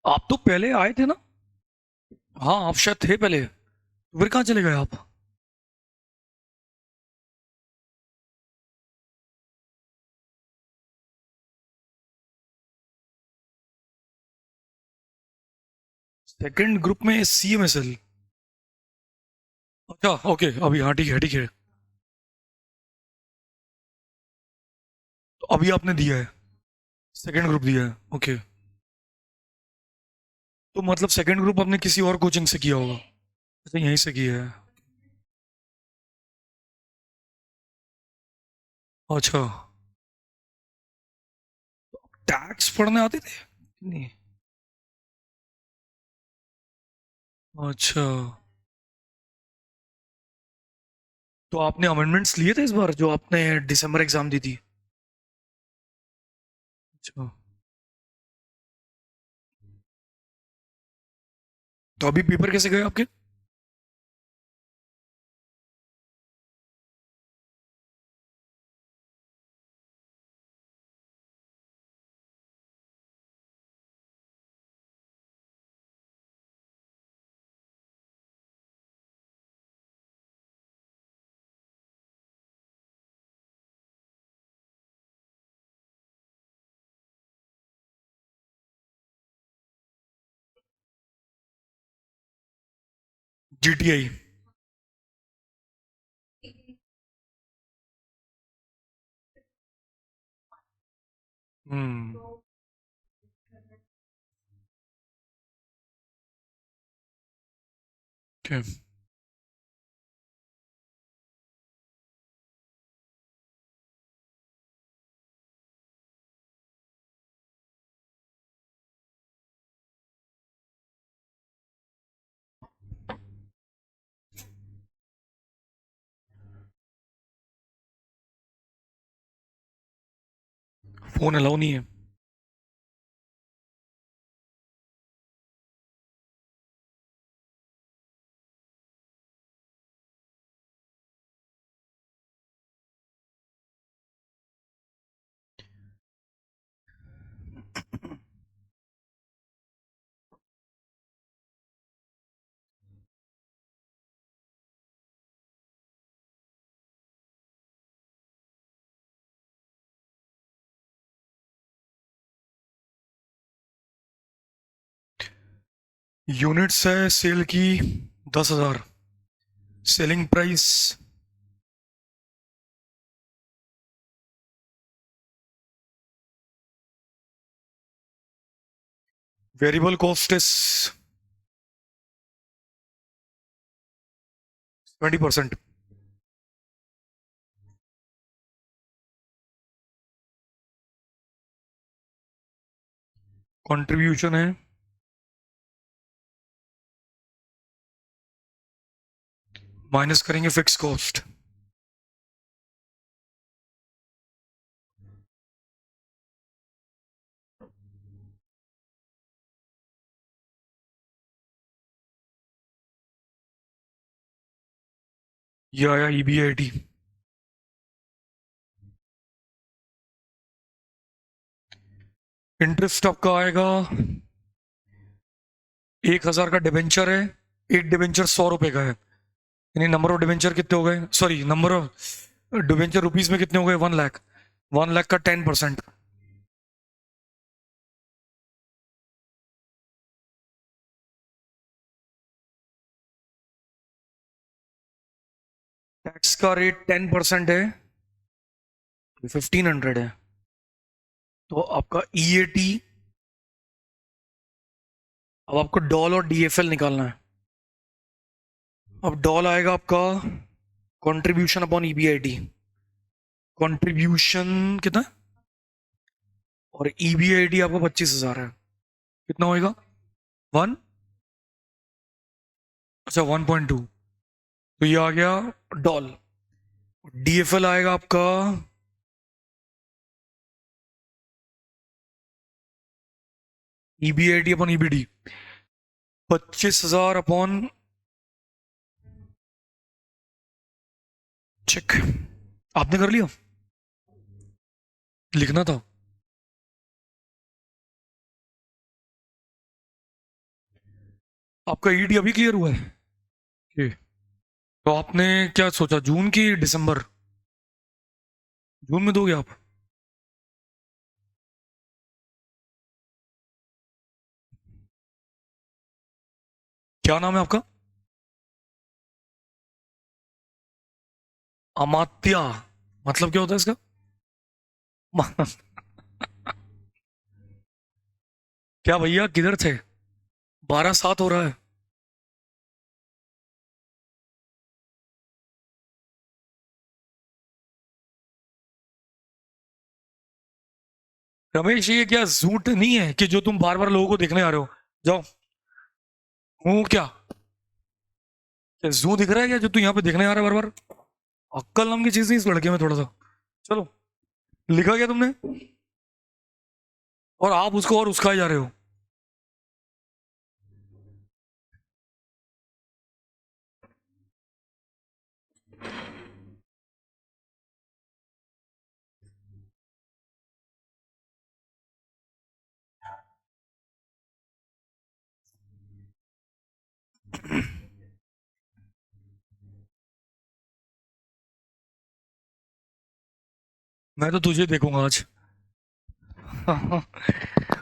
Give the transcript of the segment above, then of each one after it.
आप तो पहले आए थे ना? हाँ, आप शायद थे पहले। फिर कहाँ चले गए आप? सेकंड ग्रुप में CMSL। अच्छा, ओके, अभी हाँ, ठीक है, ठीक है। तो अभी आपने दिया है? सेकंड ग्रुप दिया है, ओके। तो मतलब सेकंड ग्रुप आपने किसी और कोचिंग से किया होगा? अच्छा, यहीं से किया है। अच्छा। टैक्स पढ़ने आते थे? नहीं। अच्छा। तो आपने अमेंडमेंट्स लिए थे इस बार जो आपने दिसंबर एग्जाम दी थी? अच्छा। तो अभी पेपर कैसे गए आपके? GTI। हम्म। ओके। फोन अलाउ नहीं है? यूनिट्स है सेल की 10,000। Selling price. Variable cost is 20%। Contribution है, माइनस करेंगे फिक्स कॉस्ट। ये आया EBIT। इंटरेस्ट आपका आएगा, 1,000 का डिबेंचर है। एक डिबेंचर 100 रुपए का है। यानी नंबर ऑफ डिबेंचर कितने हो गए, sorry, number of debenture rupees में कितने हो गए, 1 लाख। 1 लाख का 10%। टैक्स का रेट 10% है, 1,500 है। तो आपका EAT। अब आपको डॉल और DFL निकालना है। अब डॉल आएगा आपका कंट्रीब्यूशन अपॉन EBIT। कंट्रीब्यूशन कितना है? और EBIT आपका 25,000 है। कितना होएगा? वन। अच्छा, 1.2। तो ये आ गया डॉल। DFL आएगा आपका EBIT upon EBD। 25,000 upon, check. आपने कर लिया? लिखना था। आपका ईडी अभी क्लियर हुआ है? ओके। तो आपने क्या सोचा, जून की दिसंबर? जून में दोगे आप? क्या नाम है आपका? अमात्या? मतलब क्या होता है इसका? क्या भैया, किधर थे? 12-7 हो रहा है। रमेश, ये क्या झूठ नहीं है कि जो तुम बार बार लोगों को देखने आ रहे हो? जाओ। हूँ क्या? क्या जू दिख रहा है क्या जो तू यहाँ पे देखने आ रहा है बार बार? अक्कल नाम की चीज नहीं इस लड़के में थोड़ा सा। चलो। लिखा क्या तुमने? और आप उसको और उसका जा रहे हो? मैं तो तुझे देखूंगा आज।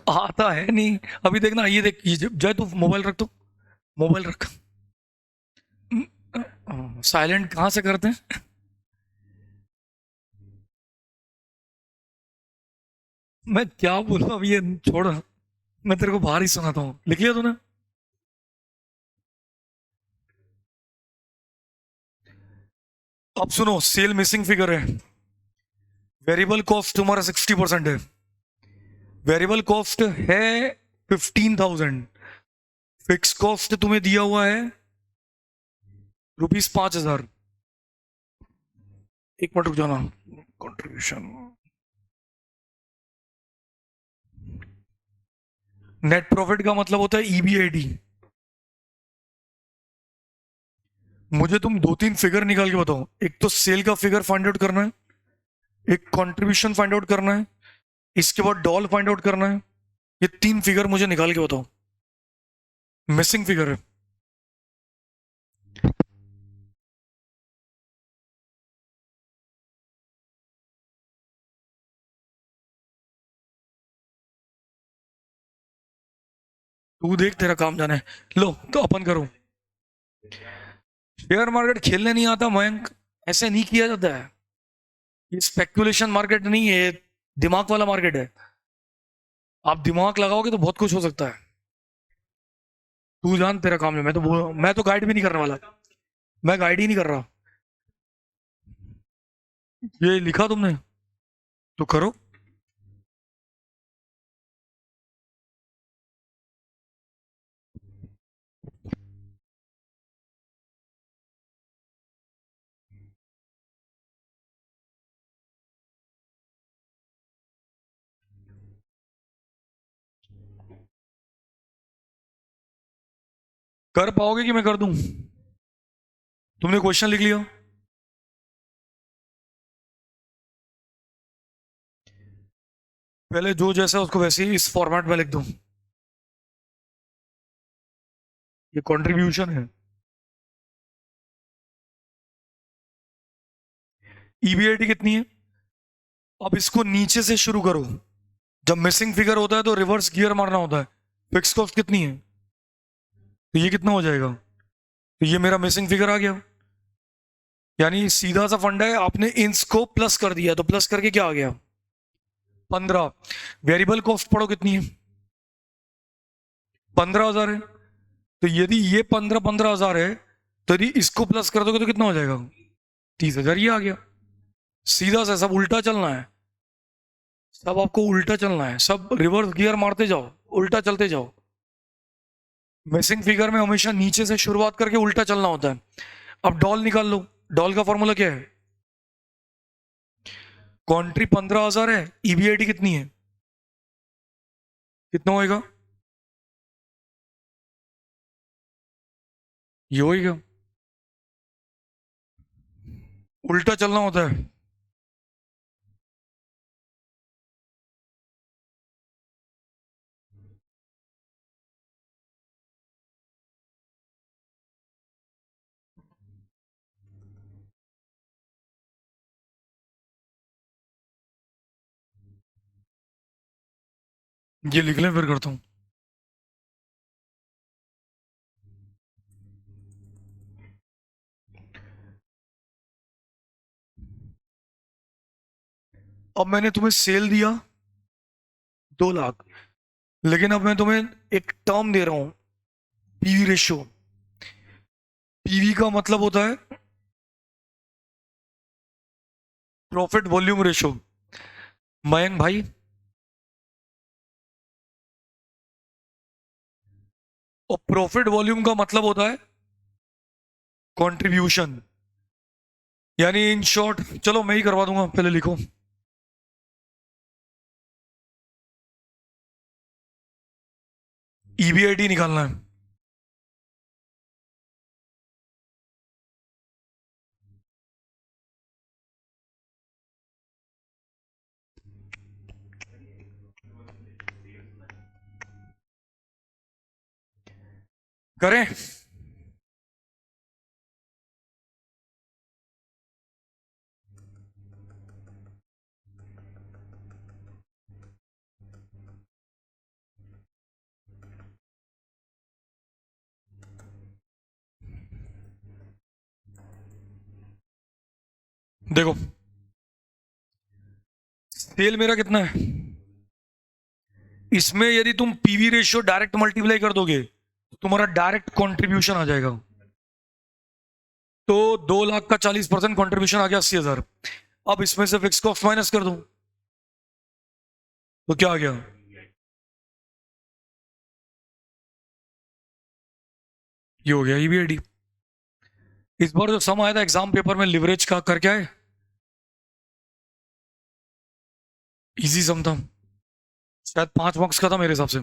आता है नहीं। अभी देखना, ये देख, ये जय तू मोबाइल रख, तो मोबाइल रख। साइलेंट कहाँ से करते हैं? मैं क्या बोलूं अब, ये छोड़। मैं तेरे को बाहर ही सुनाता हूँ, लिख लिया तूने? अब सुनो, सेल मिसिंग फिगर है। वेरिएबल कॉस्ट तुम्हारा 60% है। वेरिएबल कॉस्ट है 15,000। फिक्स कॉस्ट तुम्हें दिया हुआ है ₹5,000। एक मिनट रुक जाना। कंट्रीब्यूशन। नेट प्रॉफिट का मतलब होता है ईबीआईडी। मुझे तुम दो तीन फिगर निकाल के बताओ। एक तो सेल का फिगर फाइंड आउट करना है, एक कंट्रीब्यूशन फाइंड आउट करना है, इसके बाद डॉल फाइंड आउट करना है। ये तीन फिगर मुझे निकाल के बताओ। मिसिंग फिगर है। तू देख, तेरा काम जाने। लो तो अपन करो। शेयर मार्केट खेलने नहीं आता मयंक। ऐसे नहीं किया जाता है। ये स्पेकुलेशन मार्केट नहीं है, दिमाग वाला मार्केट है। आप दिमाग लगाओगे तो बहुत कुछ हो सकता है। तू जान, तेरा काम है। मैं तो गाइड भी नहीं करने वाला। मैं गाइड ही नहीं कर रहा। ये लिखा तुमने? तो करो। कर पाओगे कि मैं कर दूं? तुमने क्वेश्चन लिख लिया? पहले जो जैसा उसको वैसे ही इस फॉर्मेट में लिख दूं। ये कंट्रीब्यूशन है। ईबीआईटी कितनी है? अब इसको नीचे से शुरू करो। जब मिसिंग फिगर होता है तो रिवर्स गियर मारना होता है। फिक्स कॉस्ट कितनी है? तो ये कितना हो जाएगा? तो ये मेरा मिसिंग फिगर आ गया। यानी सीधा सा फंडा है, आपने इंस को प्लस कर दिया तो प्लस करके क्या आ गया? 15। वेरिएबल कॉस्ट पढ़ो कितनी है? 15,000 है। तो यदि ये 15,000 है, तो यदि इसको प्लस कर दोगे तो कितना हो जाएगा? 30,000। ये आ गया। सीधा सा, सब उल्टा चलना है। सब आपको उल्टा चलना है, सब रिवर्स गियर मारते जाओ। उल्टा चलते जाओ। मिसिंग फिगर में हमेशा नीचे से शुरुआत करके उल्टा चलना होता है। अब डॉल निकाल लो। डॉल का फॉर्मूला क्या है? कॉन्ट्री 15,000 है, ईबीआईटी कितनी है? कितना होएगा? ये होएगा। उल्टा चलना होता है। ये लिख लें फिर करता हूँ। अब मैंने तुम्हें सेल दिया 2 लाख, लेकिन अब मैं तुम्हें एक टर्म दे रहा हूं, पीवी रेशियो। पीवी का मतलब होता है प्रॉफिट वॉल्यूम रेशियो। मयंक भाई, और प्रॉफिट वॉल्यूम का मतलब होता है कंट्रीब्यूशन। यानी इन शॉर्ट, चलो मैं ही करवा दूंगा, पहले लिखो। ईबीआईटी निकालना है। करें? देखो, सेल मेरा कितना है, इसमें यदि तुम पीवी रेशियो डायरेक्ट मल्टीप्लाई कर दोगे तो तुम्हारा डायरेक्ट कंट्रीब्यूशन आ जाएगा। तो 2 लाख का 40% कॉन्ट्रीब्यूशन आ गया 80,000। अब इसमें से फिक्स कॉस्ट माइनस कर दो तो क्या आ गया? ये हो गया ईबीआईडी। इस बार जो सम आया था एग्जाम पेपर में लिवरेज का, कर क्या है, इजी सम था, शायद 5 मार्क्स का था मेरे हिसाब से।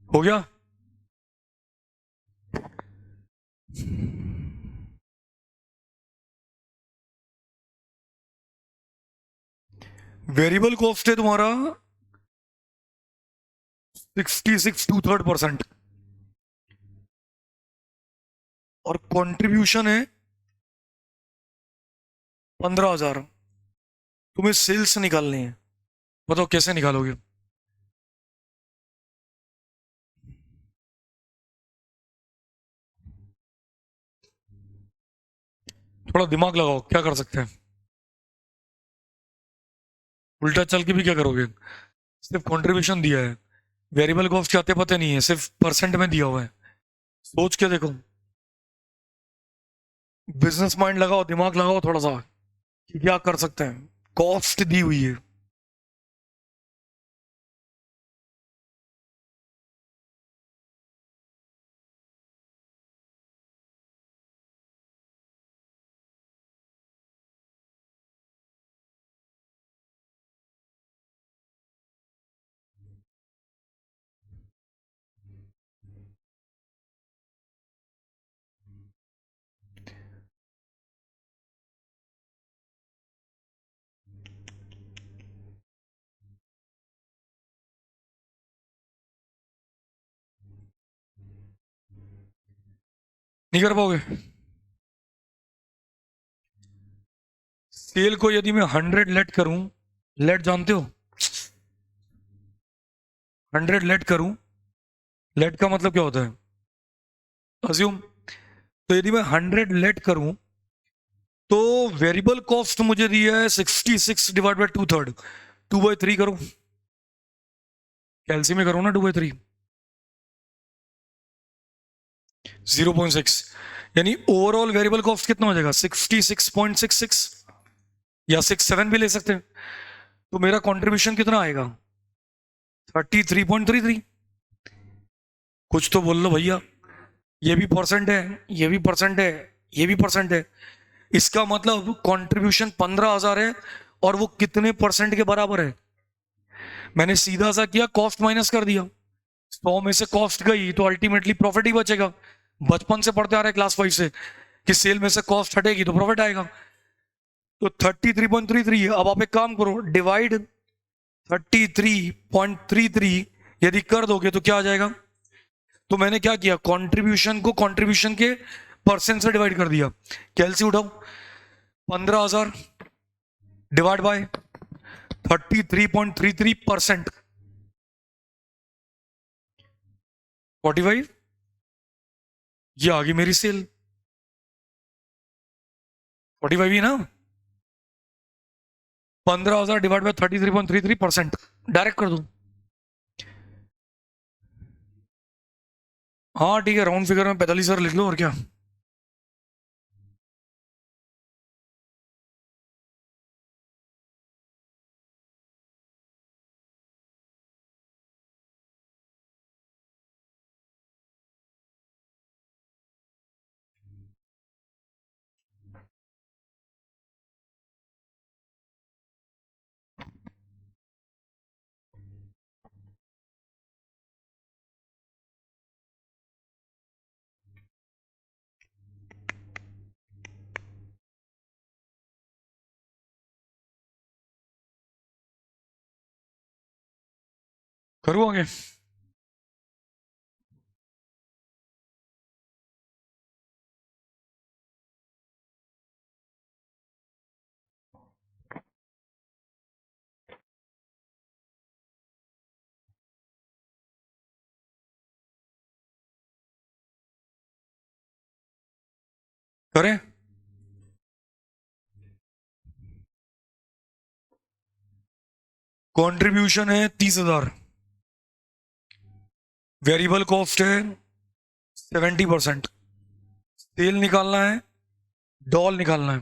हो गया। वेरिएबल कॉस्ट है तुम्हारा 66 2/3%, और कंट्रीब्यूशन है 15,000। तुम्हें सेल्स निकालनी है, बताओ कैसे निकालोगे? थोड़ा दिमाग लगाओ, क्या कर सकते हैं? उल्टा चल के भी क्या करोगे? सिर्फ कंट्रीब्यूशन दिया है, वेरिएबल कॉस्ट के आते पते नहीं है, सिर्फ परसेंट में दिया हुआ है। सोच के देखो, बिजनेस माइंड लगाओ, दिमाग लगाओ थोड़ा सा कि क्या कर सकते हैं। कॉस्ट दी हुई है। नहीं कर पाओगे? सेल को यदि मैं 100 लेट करूं, लेट जानते हो, 100 लेट करूं, लेट का मतलब क्या होता है, अज्यूम। तो यदि मैं 100 लेट करूं तो वेरिएबल कॉस्ट मुझे दिया है 66/2/3, 2/3 करूं, कैलसी में करूं ना, 2/3, 0.6। यानी ओवरऑल वेरिएबल कॉस्ट कितना हो जाएगा, 66.66, या 67 भी ले सकते हैं। तो मेरा कंट्रीब्यूशन कितना आएगा, 33.33। कुछ तो बोल लो भैया, ये भी परसेंट है, ये भी परसेंट है, ये भी परसेंट है। इसका मतलब कंट्रीब्यूशन 15,000 है, और वो कितने परसेंट के बराबर है? मैंने सीधा सा किया, कॉस्ट माइनस कर दिया। 100 में से कॉस्ट गई तो अल्टीमेटली प्रॉफिट ही बचेगा। बचपन से पढ़ते आ रहे क्लास 5 से कि सेल में से कॉस्ट हटेगी तो प्रॉफिट आएगा। तो 33.33। अब आप एक काम करो, डिवाइड 33.33 यदि कर दोगे तो क्या आ जाएगा? तो मैंने क्या किया, कंट्रीब्यूशन को कंट्रीब्यूशन के परसेंट से डिवाइड कर दिया। कैलसी उठाओ, 15,000 डिवाइड बाय 33.33%, 45, ये आ गई मेरी सेल। 45 ही ना, 15,000 डिवाइड बाय 33.33%, डायरेक्ट कर दो। हाँ ठीक है, राउंड फिगर में 45,000 लिख लो, और क्या। करूँ आगे? करें? कंट्रीब्यूशन है 30,000, वेरिएबल कॉस्ट है 70%, सेल निकालना है, डॉल निकालना है।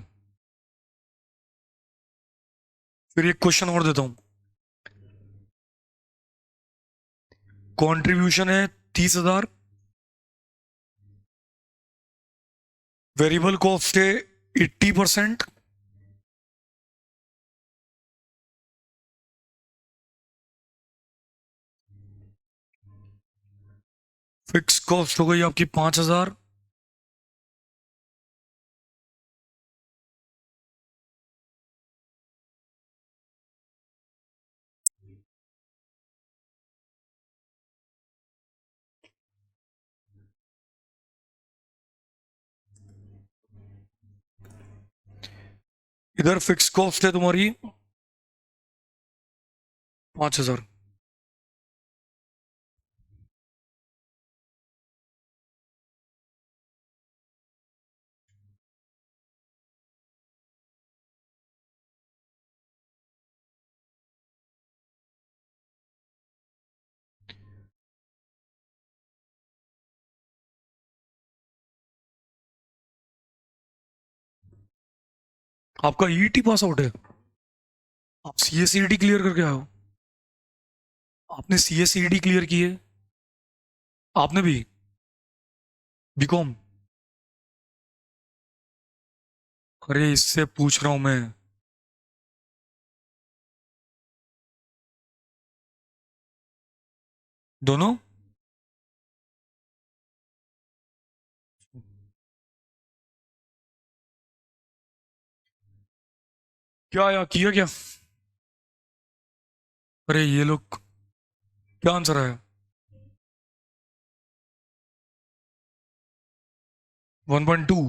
फिर एक क्वेश्चन और देता हूं, कंट्रीब्यूशन है 30,000, वेरिएबल कॉस्ट है 80%, फिक्स कॉस्ट हो गई आपकी 5,000, इधर फिक्स कॉस्ट है तुम्हारी 5,000। आपका ईटी पास आउट है, आप सीएसईडी क्लियर करके आए हो? आपने सीएसईडी क्लियर की है? आपने भी बीकॉम? अरे इससे पूछ रहा हूं मैं। दोनों? क्या या किया क्या? अरे ये लोग, क्या आंसर है? 1.2?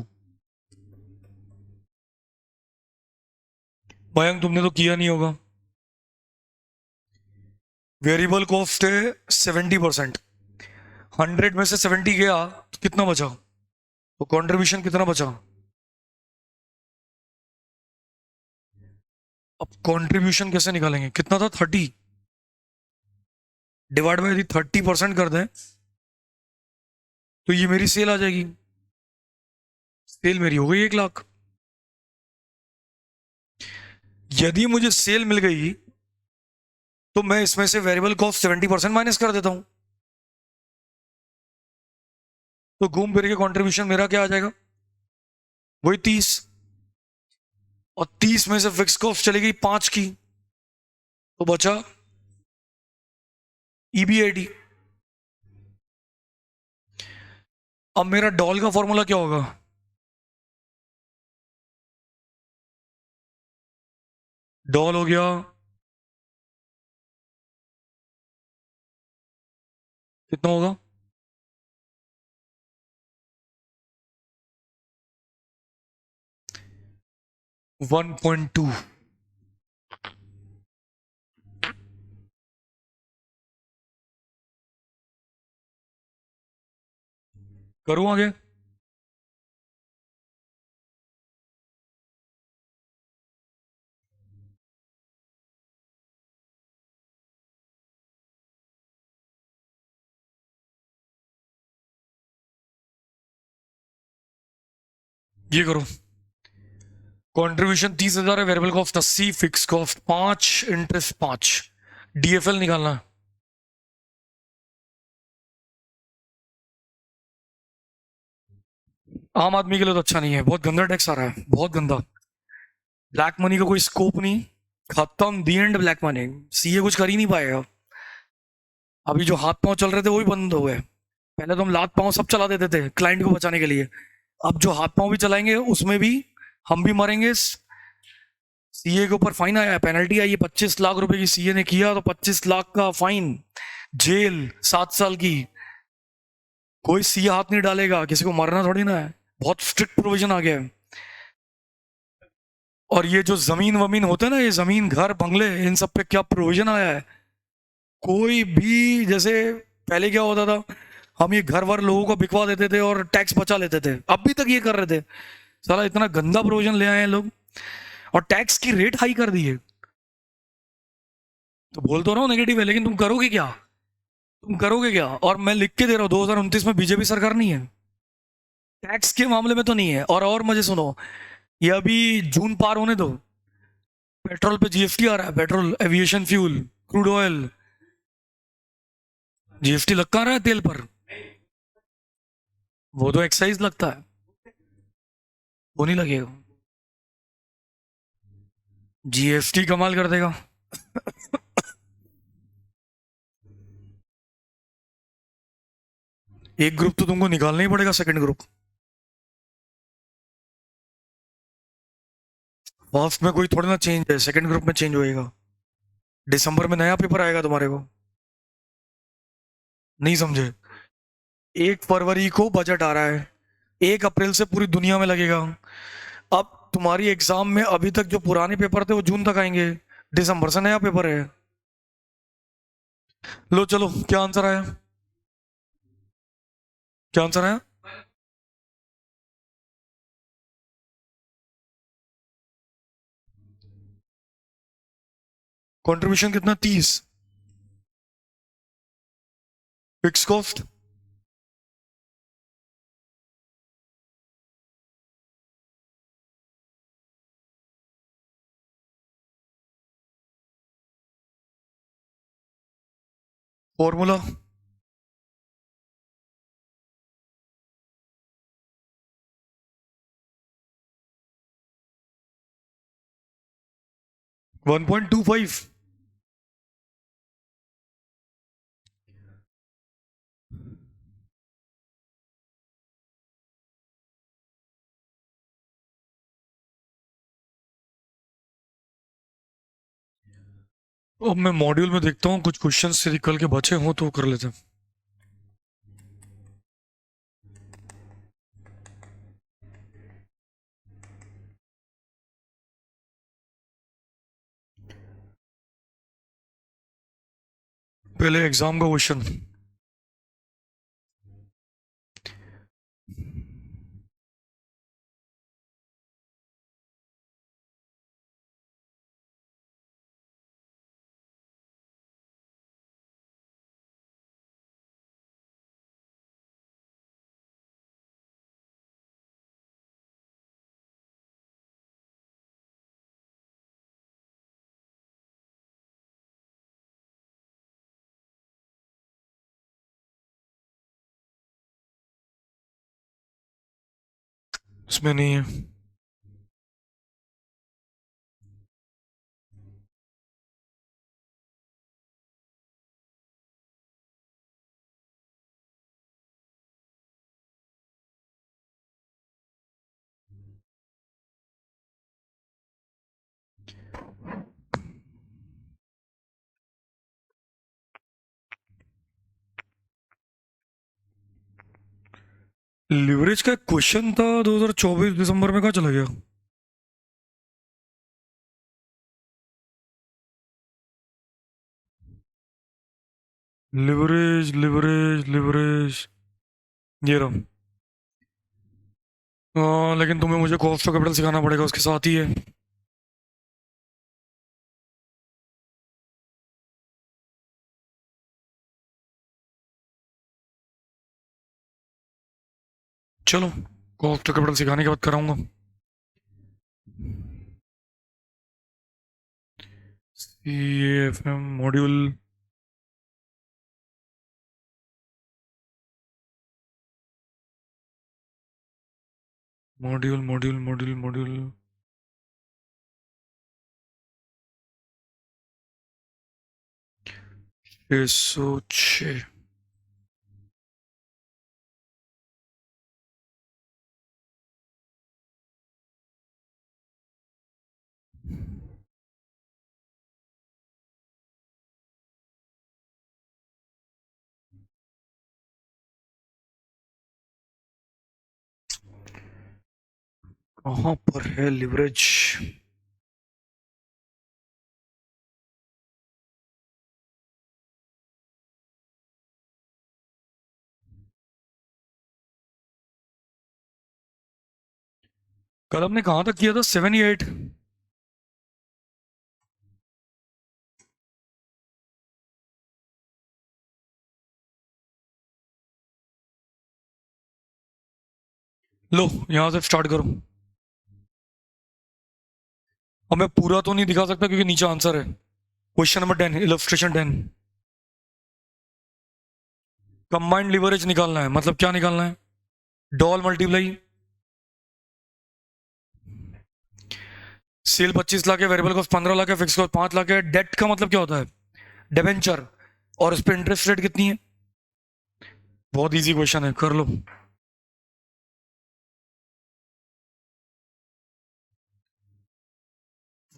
मयंक तुमने तो किया नहीं होगा। वेरिएबल कॉस्ट है 70%, 100 में से 70 गया तो कितना बचा? तो कंट्रीब्यूशन कितना बचा? अब कंट्रीब्यूशन कैसे निकालेंगे, कितना था 30, डिवाइड बाय यदि 30% कर दें तो ये मेरी सेल आ जाएगी। सेल मेरी हो गई 1 लाख। यदि मुझे सेल मिल गई तो मैं इसमें से वेरिएबल कॉस्ट 70% माइनस कर देता हूं, तो घूम फिर के कंट्रीब्यूशन मेरा क्या आ जाएगा? वही 30, और 30 में से फिक्स कॉस्ट चली गई 5 की, तो बचा ईबीआईडी। अब मेरा डॉल का फॉर्मूला क्या होगा? डॉल हो गया कितना होगा? 1.2। करूँ आगे? ये करो। कंट्रीब्यूशन 30,000 है, variable cost 80, fix cost 5, interest 5। DFL निकालना है। आम आदमी के लिए तो अच्छा नहीं है, बहुत गंदा टैक्स आ रहा है, बहुत गंदा। ब्लैक मनी का कोई स्कोप नहीं। खत्म, दी एंड ब्लैक मनी। सीए कुछ कर ही नहीं पाएगा। अभी जो हाथ पांव चल रहे थे वो भी बंद हो गए। पहले तो हम लात पांव सब चला देते थे क्लाइंट को बचाने के लिए। अब जो हाथ पांव भी चलाएंगे उसमें भी हम भी मरेंगे। सीए के ऊपर फाइन आया है, पेनल्टी आई है 25 लाख रुपए की। सीए ने किया तो 25 लाख का फाइन, जेल 7 साल की। कोई सीए हाथ नहीं डालेगा, किसी को मरना थोड़ी ना है। बहुत स्ट्रिक्ट प्रोविजन आ गया है। और ये जो जमीन वमीन होते हैं ना, ये जमीन घर बंगले, इन सब पे क्या प्रोविजन आया है। कोई भी, जैसे पहले क्या होता था, हम ये घर वर लोगों को बिकवा देते थे और टैक्स बचा लेते थे, अभी तक ये कर रहे थे। साला इतना गंदा प्रोविजन ले आए हैं लोग, और टैक्स की रेट हाई कर दी है। तो बोल तो रहा हूँ नेगेटिव है, लेकिन तुम करोगे क्या? तुम करोगे क्या? और मैं लिख के दे रहा हूँ 2029 में बीजेपी सरकार नहीं है, टैक्स के मामले में तो नहीं है। और मजे सुनो, ये अभी जून पार होने दो, पेट्रोल पे जीएसटी आ रहा है, petrol, aviation fuel, crude oil, GST लग कहाँ रहा है तेल पर? वो तो एक्साइज लगता है, वो नहीं लगेगा। जीएसटी कमाल कर देगा। एक ग्रुप तो तुमको निकालना ही पड़ेगा, सेकंड ग्रुप। फर्स्ट में कोई थोड़ी ना चेंज है, सेकंड ग्रुप में चेंज होएगा। दिसंबर में नया पेपर आएगा तुम्हारे को। नहीं समझे? 1 फरवरी को बजट आ रहा है, 1 अप्रैल से पूरी दुनिया में लगेगा। अब तुम्हारी एग्जाम में अभी तक जो पुराने पेपर थे वो जून तक आएंगे, दिसंबर से नया पेपर है। लो चलो, क्या आंसर आया? क्या आंसर आया? कंट्रीब्यूशन कितना? 30। Fix cost? फॉर्मूला? 1.25। अब मैं मॉड्यूल में देखता हूँ, कुछ क्वेश्चन से निकल के बचे हों तो कर लेते हैं। पहले एग्जाम का क्वेश्चन। इसमें नहीं है। लिवरेज का क्वेश्चन था 2024 दिसंबर में, कहाँ चला गया? लिवरेज लिवरेज लिवरेज, ये रहा। लेकिन तुम्हें मुझे कॉस्ट ऑफ कैपिटल सिखाना पड़ेगा उसके साथ ही है। चलो, कॉस्ट ऑफ कैपिटल सिखाने के बाद कराऊंगा। CAFM module, module module module module 606। कहाँ पर है लिवरेज? कल हमने कहाँ तक किया था? 7 या 8? लो, यहां से स्टार्ट करो। अब मैं पूरा तो नहीं दिखा सकता क्योंकि नीचे आंसर है। Question number 10, illustration 10। Combined leverage निकालना है, मतलब क्या निकालना है? डॉल मल्टीप्लाई सेल 25 लाख है, वेरिएबल कॉस्ट 15 लाख है, फिक्स कॉस्ट 5 लाख है। डेट का मतलब क्या होता है? डिबेंचर। और इस पे इंटरेस्ट रेट कितनी है? बहुत इजी क्वेश्चन है, कर लो।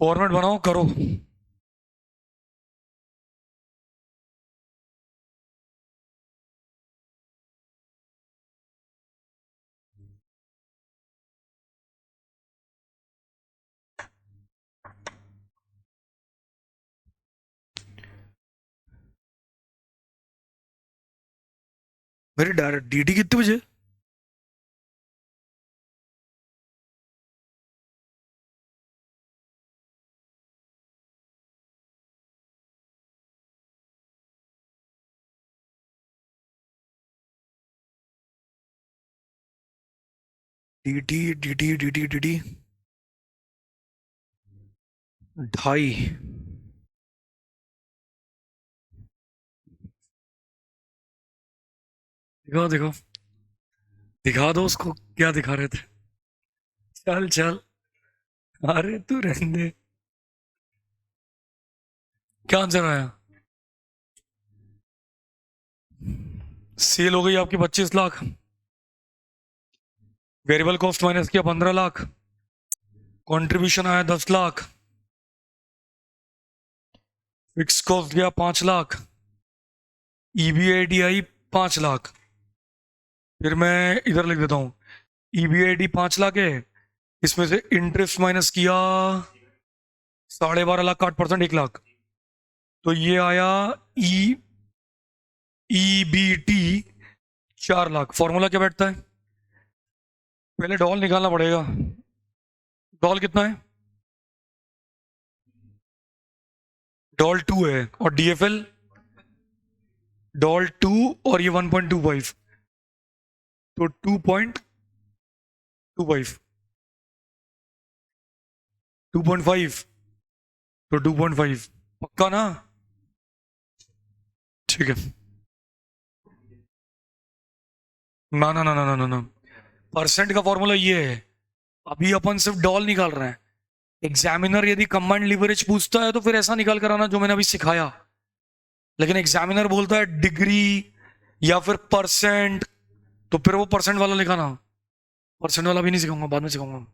फॉर्मेट बनाओ, करो। मेरी डायरेक्ट DD कितने बजे? DD ढाई। दिखाओ दिखाओ, दिखा दो उसको क्या दिखा रहे थे। चल चल, अरे तू रहने दे। क्या आंसर आया? सेल हो गई आपकी 25 लाख, वेरिएबल कॉस्ट माइनस किया 15 लाख, कंट्रीब्यूशन आया 10 लाख, फिक्स कॉस्ट गया 5 लाख, EBID आई 5 लाख। फिर मैं इधर लिख देता हूँ, EBID 5 लाख है, इसमें से इंटरेस्ट माइनस किया 12.5 लाख, 8% 1 लाख। तो ये आया ई EBT 4 लाख। फॉर्मूला क्या बैठता है? पहले डॉल निकालना पड़ेगा। डॉल कितना है? डॉल 2 है, और DFL डॉल 2, और ये 1.25, तो 2.25, 2.5, तो 2.5 पक्का ना? ठीक है। ना ना ना ना ना ना ना, परसेंट का फॉर्मूला ये है। अभी अपन सिर्फ डॉल निकाल रहे हैं। एग्जामिनर यदि कंबाइंड लिवरेज पूछता है तो फिर ऐसा निकाल कर आना जो मैंने अभी सिखाया। लेकिन एग्जामिनर बोलता है डिग्री या फिर परसेंट, तो फिर वो परसेंट वाला लिखाना। परसेंट वाला भी नहीं सिखाऊंगा, बाद में सिखाऊंगा।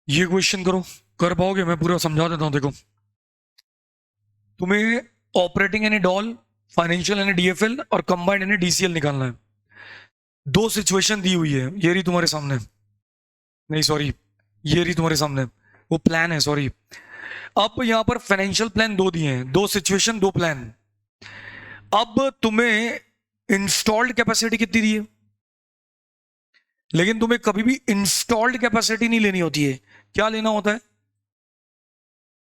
ये क्वेश्चन करो, कर पाओगे? मैं पूरा समझा देता हूं, देखो। तुम्हें ऑपरेटिंग यानी डॉल, फाइनेंशियल यानी डीएफएल और कंबाइंड यानी डीसीएल निकालना है। दो सिचुएशन दी हुई है, ये रही तुम्हारे सामने। नहीं सॉरी, ये रही तुम्हारे सामने, वो प्लान है, सॉरी। अब यहां पर फाइनेंशियल प्लान दो दिए हैं, दो सिचुएशन दो प्लान। अब तुम्हें इंस्टॉल्ड कैपेसिटी कितनी दी है, लेकिन तुम्हें कभी भी इंस्टॉल्ड कैपेसिटी नहीं लेनी होती है। क्या लेना होता है?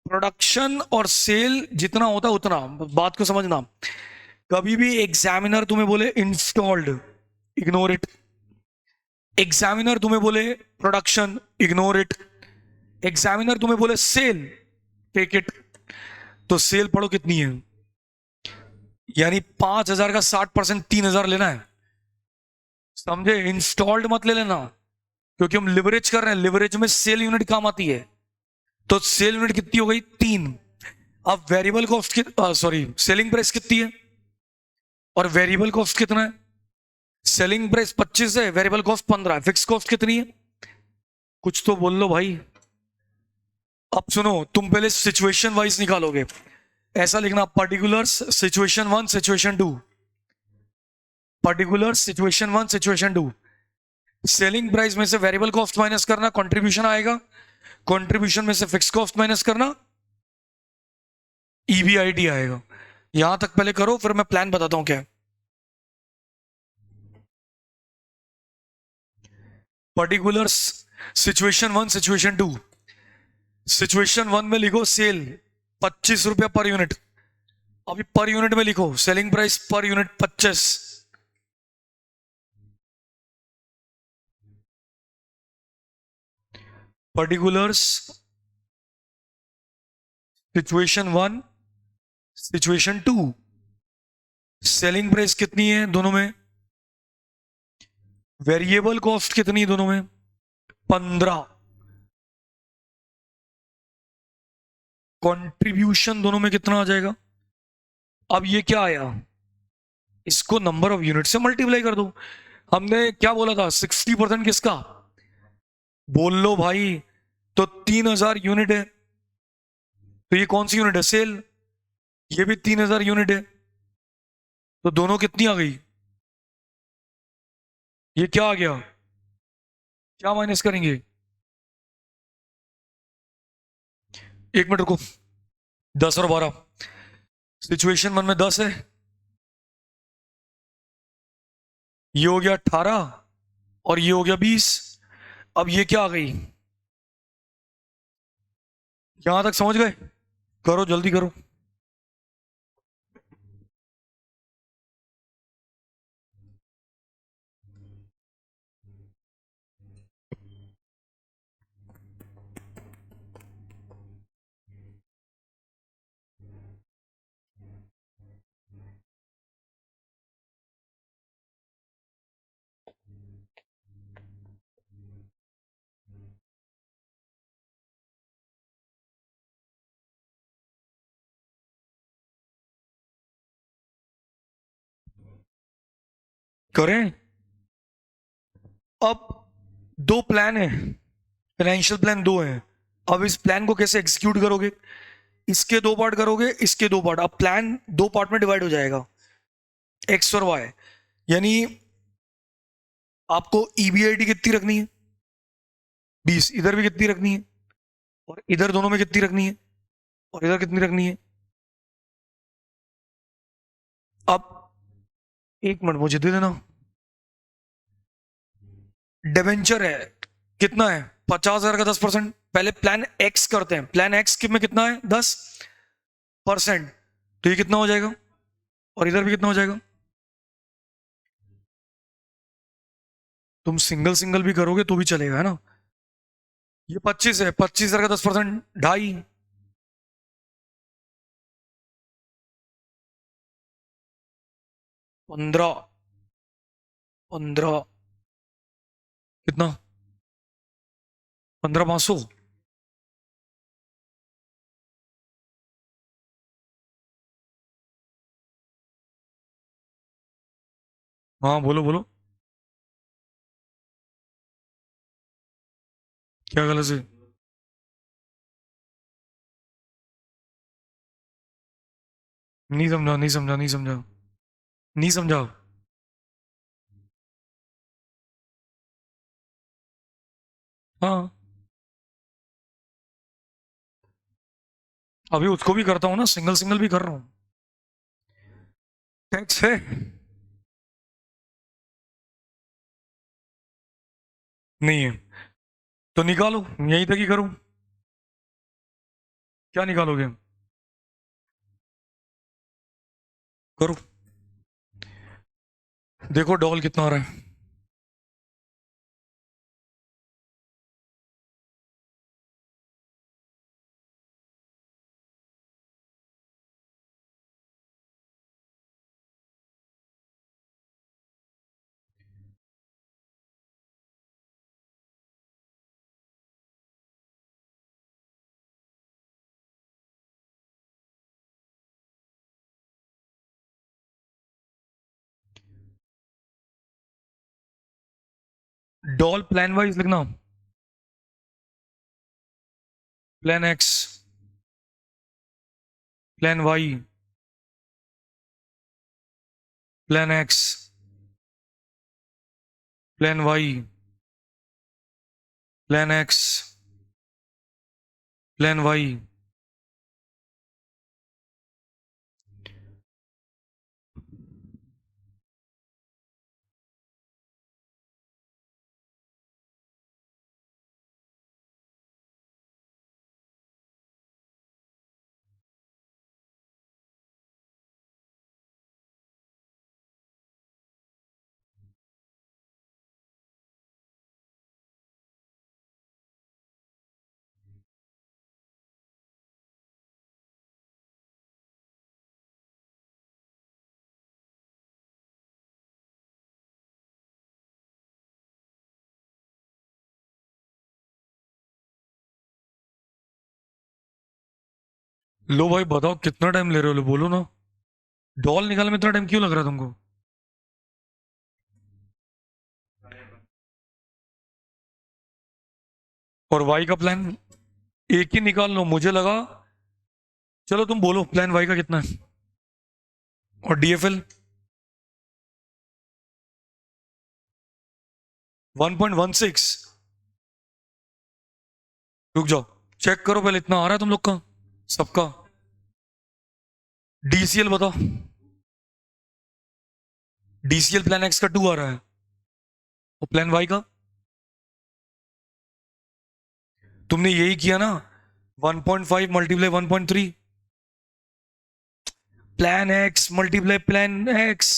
प्रोडक्शन और सेल जितना होता है उतना। बात को समझना, कभी भी एग्जामिनर तुम्हें बोले इंस्टॉल्ड, इग्नोर इट। एग्जामिनर तुम्हें बोले प्रोडक्शन, इग्नोर इट। एग्जामिनर तुम्हें बोले सेल, टेक इट। तो सेल पढ़ो कितनी है, यानी 5,000 का 60% 3,000 लेना है, समझे? इंस्टॉल्ड मत ले लेना, क्योंकि हम लिवरेज कर रहे हैं, लिवरेज में सेल यूनिट काम आती है। तो सेल यूनिट कितनी हो गई? 3। अब variable cost sorry, selling price कितनी है और वेरिएबल कॉस्ट कितना है? सेलिंग प्राइस 25 है, वेरिएबल कॉस्ट 15 है, फिक्स कॉस्ट कितनी है? कुछ तो बोल लो भाई। अब सुनो, तुम पहले सिचुएशन वाइज निकालोगे। ऐसा लिखना, particulars situation 1 situation 2, particular situation 1 situation 2। Selling price में से वेरिएबल कॉस्ट माइनस करना, कंट्रीब्यूशन आएगा। कंट्रीब्यूशन में से फिक्स कॉस्ट माइनस करना, ईबीआईटी आएगा। यहां तक पहले करो, फिर मैं प्लान बताता हूं क्या है। Particulars situation 1 situation 2। सिचुएशन 1 में लिखो सेल 25 रुपया पर यूनिट। अभी पर यूनिट में लिखो selling price per unit 25। Particulars situation 1 situation 2, selling price कितनी है दोनों में, वेरिएबल कॉस्ट कितनी है दोनों में, 15। कंट्रीब्यूशन दोनों में कितना आ जाएगा? अब ये क्या आया, इसको नंबर ऑफ यूनिट से मल्टीप्लाई कर दो। हमने क्या बोला था, 60% किसका? बोल लो भाई। तो 3,000 यूनिट है, तो ये कौन सी यूनिट है? सेल। ये भी 3,000 यूनिट है, तो दोनों कितनी आ गई? ये क्या आ गया, क्या माइनस करेंगे? एक मिनट रुको, 10 और 12। सिचुएशन 1 में 10 है, ये हो गया 18 और ये हो गया 20। अब ये क्या आ गई? यहां तक समझ गए? करो जल्दी करो। करें। अब दो प्लान है, फाइनेंशियल प्लान दो है। अब इस प्लान को कैसे एग्जीक्यूट करोगे? इसके दो पार्ट करोगे, इसके दो पार्ट। अब प्लान दो पार्ट में डिवाइड हो जाएगा, एक्स और वाई। यानी आपको ईबीआईटी कितनी रखनी है? 20। इधर भी कितनी रखनी है, और इधर दोनों में कितनी रखनी है, और इधर कितनी रखनी है? अब एक मिनट मुझे दे देना। डिवेंचर है, कितना है? 50,000 का 10%। पहले प्लान एक्स करते हैं, प्लान एक्स में कितना है? 10%। तो ये कितना हो जाएगा, और इधर भी कितना हो जाएगा? तुम सिंगल सिंगल भी करोगे तो भी चलेगा, है ना? ये 25 है, 25,000 का 10%, 2.5। 15, 15 कितना? 15,500। हाँ बोलो बोलो, क्या गलत है? नहीं समझा, नहीं समझा, नहीं समझा, नहीं समझा। हाँ, अभी उसको भी करता हूँ ना, सिंगल सिंगल भी कर रहा हूँ। टैक्स है। नहीं है तो निकालो, यहीं तक ही करूँ। क्या निकालोगे? करो। देखो डॉल कितना आ रहा है। डॉल प्लान वाइज लिखना। Plan X, plan Y, plan X, plan Y, plan X, plan Y. लो भाई बताओ कितना टाइम ले रहे हो, लो बोलो ना। डॉल निकालने में इतना टाइम क्यों लग रहा है तुमको? और वाई का प्लान एक ही निकाल लो, मुझे लगा। चलो तुम बोलो प्लान वाई का कितना है। और डीएफएल 1.16। रुक जाओ, चेक करो पहले इतना आ रहा है तुम लोग का, सबका। डीसीएल बताओ। डीसीएल प्लान एक्स का 2 आ रहा है। और प्लान वाई का तुमने यही किया ना, 1.5 multiply 1.3। Plan x multiply plan x.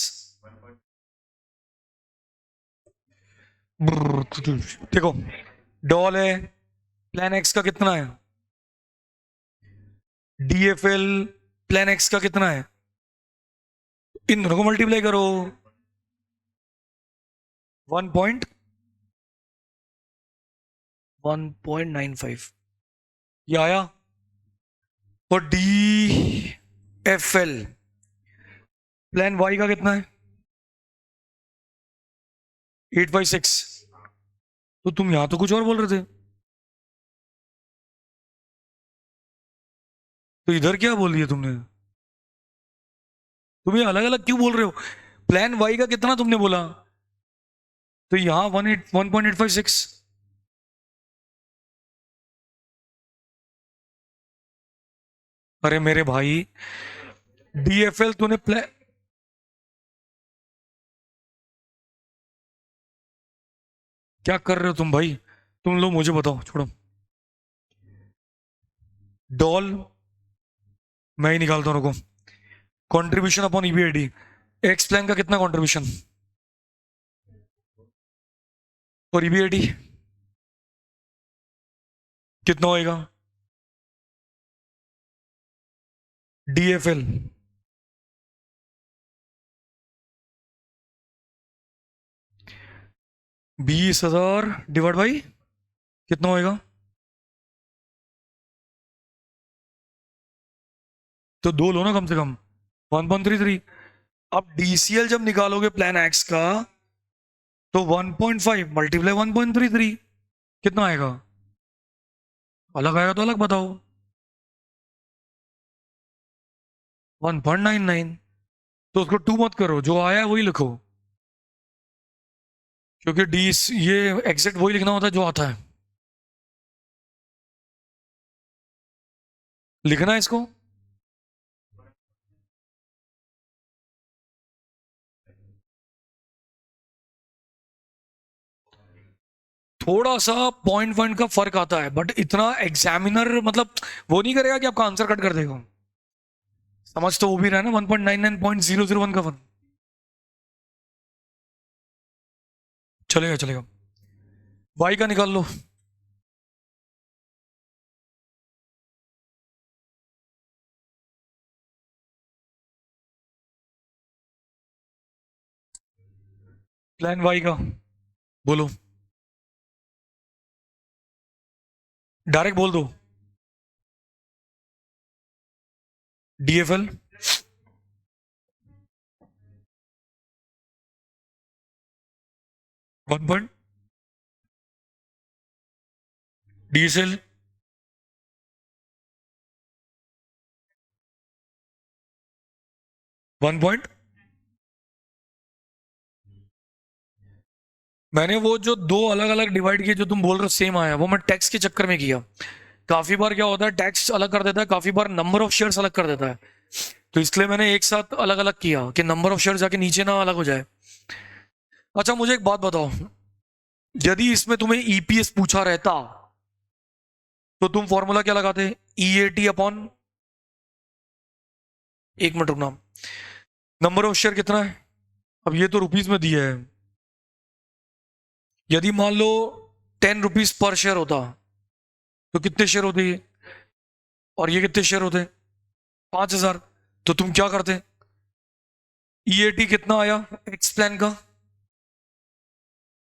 देखो डॉल है, प्लान एक्स का कितना है, डीएफएल प्लान एक्स का कितना है, इन दोनों को मल्टीप्लाई करो। 1.95 ये आया। और D F L plan Y का कितना है, 8/6। तो तुम यहां तो कुछ और बोल रहे थे, तो इधर क्या बोल दिया तुमने? तुम ये अलग अलग क्यों बोल रहे हो? प्लान वाई का कितना तुमने बोला, तो यहां 1.856। अरे मेरे भाई, डीएफएल तूने प्लान, क्या कर रहे हो तुम भाई? तुम लोग मुझे बताओ, छोड़ो। डॉल मैं ही निकालता हूं, रुको। कंट्रीब्यूशन अपॉन ईबीआईडी, एक्स प्लान का कितना कंट्रीब्यूशन, और ईबीआईडी कितना होएगा, डीएफएल 20,000 डिवाइड बाई कितना होएगा, तो दो लो ना कम से कम, 1.33। अब डीसीएल जब निकालोगे प्लान एक्स का, तो 1.5 मल्टीप्लाई 1.33 कितना आएगा? अलग आएगा तो अलग बताओ। 1.99, तो उसको 2 मत करो, जो आया है वही लिखो, क्योंकि डी ये एग्जैक्ट वही लिखना होता है जो आता है। लिखना है इसको। थोड़ा सा पॉइंट पॉइंट का फर्क आता है, बट इतना एग्जामिनर मतलब वो नहीं करेगा कि आपका आंसर कट कर देगा। समझ तो वो भी रहा है ना, 1.99.001 का वन। चलेगा चलेगा। वाई का निकाल लो। प्लान वाई का बोलो, डायरेक्ट बोल दो। DFL 1 point, DSL 1 point. मैंने वो जो दो अलग अलग डिवाइड किए जो तुम बोल रहे हो सेम आया, वो मैं टैक्स के चक्कर में किया। काफी बार क्या होता है, टैक्स अलग कर देता है, काफी बार नंबर ऑफ शेयर्स अलग कर देता है, तो इसलिए मैंने एक साथ अलग अलग किया कि नंबर ऑफ शेयर्स जाके नीचे ना अलग हो जाए। अच्छा मुझे एक बात बताओ, यदि इसमें तुम्हें ईपीएस पूछा रहता तो तुम फॉर्मूला क्या लगाते? ईएटी अपॉन, एक मिनट रुकना, नंबर ऑफ शेयर कितना है? अब ये तो रुपीज में दिया है, यदि मान लो 10 रुपीज पर शेयर होता तो कितने शेयर होते ये, और ये कितने शेयर होते? 5,000। तो तुम क्या करते? ईएटी कितना आया एक्स प्लान का?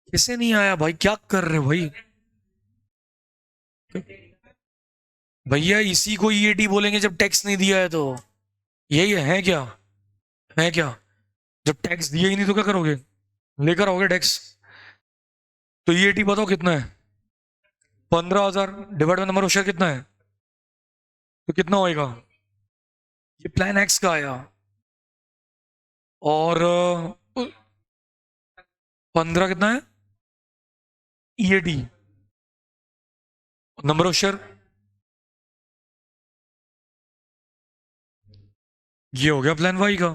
कैसे नहीं आया भाई, क्या कर रहे हो भाई? भैया इसी को ईएटी बोलेंगे जब टैक्स नहीं दिया है तो। यही है क्या? है क्या? जब टैक्स दिया ही नहीं तो क्या करोगे? लेकर आओगे टैक्स। तो ईएटी बताओ कितना है? 15,000 divide by number of share कितना है, तो कितना होएगा? ये प्लान एक्स का आया, और 15 कितना है ईएटी, नंबर ऑफ शेयर, ये हो गया प्लान वाई का।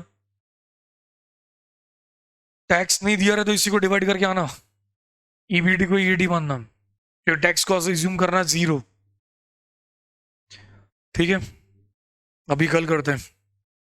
टैक्स नहीं दिया रहे तो इसी को डिवाइड करके आना, ईबीटी को ईएटी मानना, फिर टैक्स को अज्यूम करना 0। ठीक है, अभी कल करते हैं।